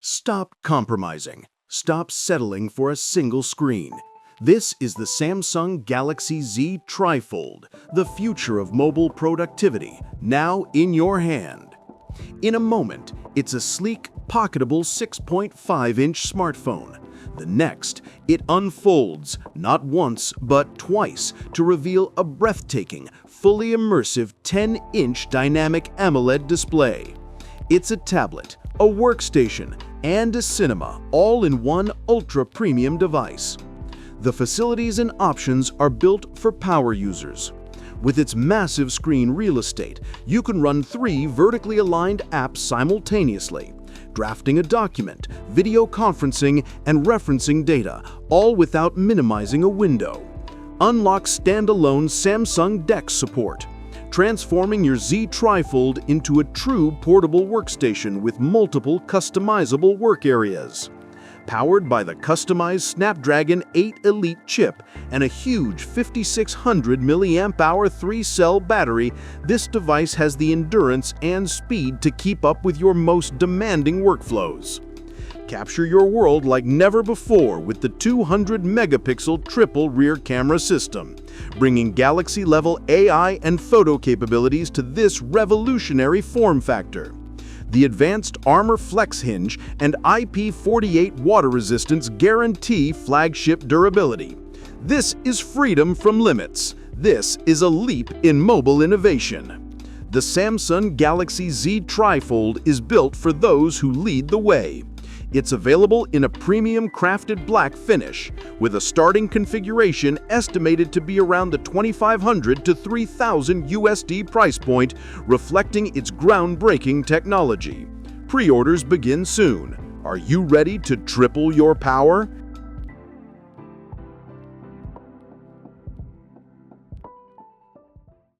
Stop compromising. Stop settling for a single screen. This is the Samsung Galaxy Z TriFold, the future of mobile productivity, now in your hand. In a moment, it's a sleek, pocketable 6.5-inch smartphone. The next, it unfolds, not once, but twice, to reveal a breathtaking, fully immersive 10-inch Dynamic AMOLED display. It's a tablet, a workstation, and a cinema, all in one ultra-premium device. The facilities and options are built for power users. With its massive screen real estate, you can run 3 vertically aligned apps simultaneously, drafting a document, video conferencing, and referencing data, all without minimizing a window. Unlock standalone Samsung DeX support, transforming your Z TriFold into a true portable workstation with multiple customizable work areas. Powered by the customized Snapdragon 8 Elite chip and a huge 5600 mAh 3-cell battery, this device has the endurance and speed to keep up with your most demanding workflows. Capture your world like never before with the 200-megapixel triple rear camera system, bringing Galaxy-level AI and photo capabilities to this revolutionary form factor. The advanced Armor Flex hinge and IP48 water resistance guarantee flagship durability. This is freedom from limits. This is a leap in mobile innovation. The Samsung Galaxy Z TriFold is built for those who lead the way. It's available in a premium crafted black finish, with a starting configuration estimated to be around the $2,500 to $3,000 USD price point, reflecting its groundbreaking technology. Pre-orders begin soon. Are you ready to triple your power?